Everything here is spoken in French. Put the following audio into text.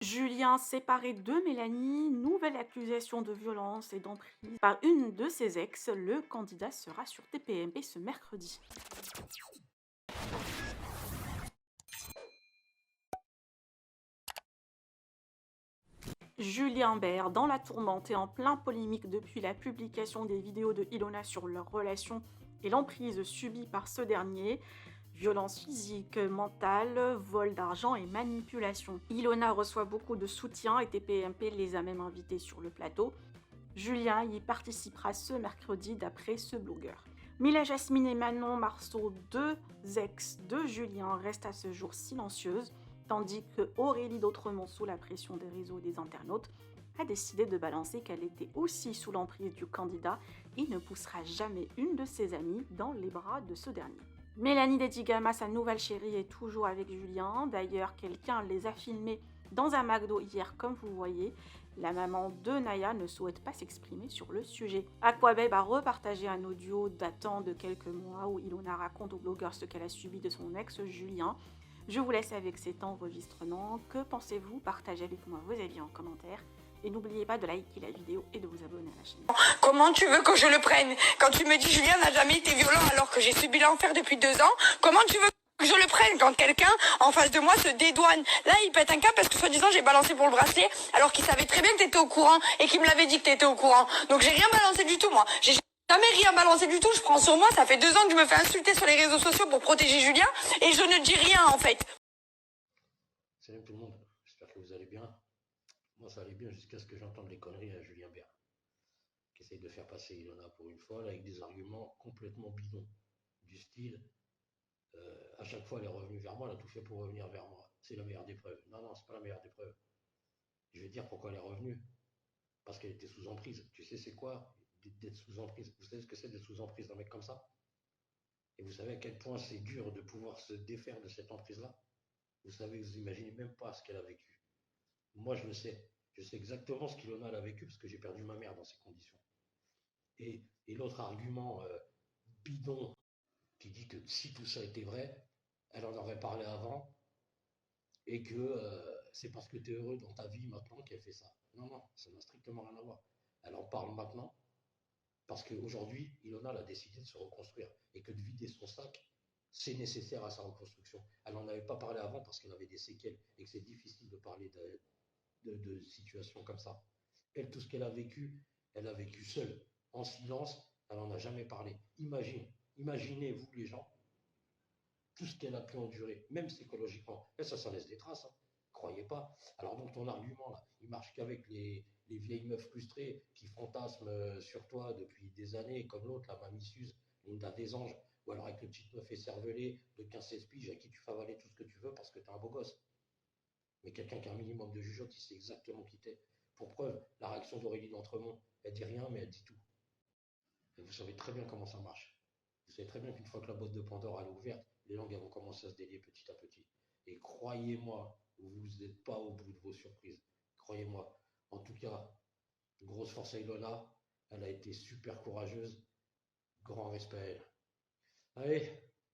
Julien séparé de Mélanie, nouvelle accusation de violence et d'emprise par une de ses ex. Le candidat sera sur TPMP ce mercredi. Julien Bert dans la tourmente et en plein polémique depuis la publication des vidéos de Ilona sur leur relation et l'emprise subie par ce dernier. Violence physique, mentale, vol d'argent et manipulation. Ilona reçoit beaucoup de soutien et TPMP les a même invités sur le plateau. Julien y participera ce mercredi d'après ce blogueur. Mila Jasmine et Manon Marceau, deux ex de Julien, restent à ce jour silencieuses, tandis que Aurélie d'Autremont, sous la pression des réseaux et des internautes, a décidé de balancer qu'elle était aussi sous l'emprise du candidat et ne poussera jamais une de ses amies dans les bras de ce dernier. Mélanie Dedigama, sa nouvelle chérie, est toujours avec Julien. D'ailleurs, quelqu'un les a filmés dans un McDo hier, comme vous voyez. La maman de Naya ne souhaite pas s'exprimer sur le sujet. Aquababe a repartagé un audio datant de quelques mois où Ilona raconte au blogueur ce qu'elle a subi de son ex Julien. Je vous laisse avec cet enregistrement. Que pensez-vous? Partagez avec moi vos avis en commentaire. Et n'oubliez pas de liker la vidéo et de vous abonner à la chaîne. Comment tu veux que je le prenne? Quand tu me dis Julien n'a jamais été violent alors que j'ai subi l'enfer depuis 2 ans, comment tu veux que je le prenne quand quelqu'un en face de moi se dédouane? Là, il pète un câble parce que soi-disant j'ai balancé pour le bracelet alors qu'il savait très bien que t'étais au courant et qu'il me l'avait dit que t'étais au courant. Donc j'ai rien balancé du tout, moi. J'ai jamais rien balancé du tout. Je prends sur moi. Ça fait 2 ans que je me fais insulter sur les réseaux sociaux pour protéger Julien et je ne dis rien en fait. Salut tout le monde, j'espère que vous allez bien. Moi ça allait bien jusqu'à ce que j'entende les conneries à Julien Bert, qui essaye de faire passer Ilona pour une fois, là, avec des arguments complètement bidons. Du style, à chaque fois elle est revenue vers moi, elle a tout fait pour revenir vers moi. C'est la meilleure des preuves. Non, non, c'est pas la meilleure des preuves. Je vais te dire pourquoi elle est revenue. Parce qu'elle était sous emprise. Tu sais c'est quoi d'être sous emprise? Vous savez ce que c'est d'être sous emprise d'un mec comme ça? Et vous savez à quel point c'est dur de pouvoir se défaire de cette emprise-là? Vous imaginez même pas ce qu'elle a vécu. Moi, je le sais. Je sais exactement ce qu'Ilona a vécu parce que j'ai perdu ma mère dans ces conditions. Et l'autre argument bidon qui dit que si tout ça était vrai, elle en aurait parlé avant et que c'est parce que tu es heureux dans ta vie maintenant qu'elle fait ça. Non, non, ça n'a strictement rien à voir. Elle en parle maintenant parce qu'aujourd'hui, Ilona a décidé de se reconstruire et que de vider son sac, c'est nécessaire à sa reconstruction. Elle n'en avait pas parlé avant parce qu'elle avait des séquelles et que c'est difficile de parler de situations comme ça. Elle, tout ce qu'elle a vécu, elle a vécu seule, en silence, elle n'en a jamais parlé. Imaginez-vous les gens, tout ce qu'elle a pu endurer, même psychologiquement. Et ça laisse des traces, hein. Croyez pas. Alors donc ton argument, là, il marche qu'avec les vieilles meufs frustrées qui fantasment sur toi depuis des années, comme l'autre, la mamie Suze, Linda des Anges, ou alors avec le petit meuf écervelé de 15-16 piges à qui tu fais avaler tout ce que tu veux parce que t'es un beau gosse. Mais quelqu'un qui a un minimum de jugeote, il sait exactement qui t'es. Pour preuve, la réaction d'Aurélie d'Entremont, elle dit rien, mais elle dit tout. Et vous savez très bien comment ça marche. Vous savez très bien qu'une fois que la boîte de Pandore est ouverte, les langues vont commencer à se délier petit à petit. Et croyez-moi, vous n'êtes pas au bout de vos surprises. Croyez-moi. En tout cas, grosse force à Ilona. Elle a été super courageuse. Grand respect à elle. Allez,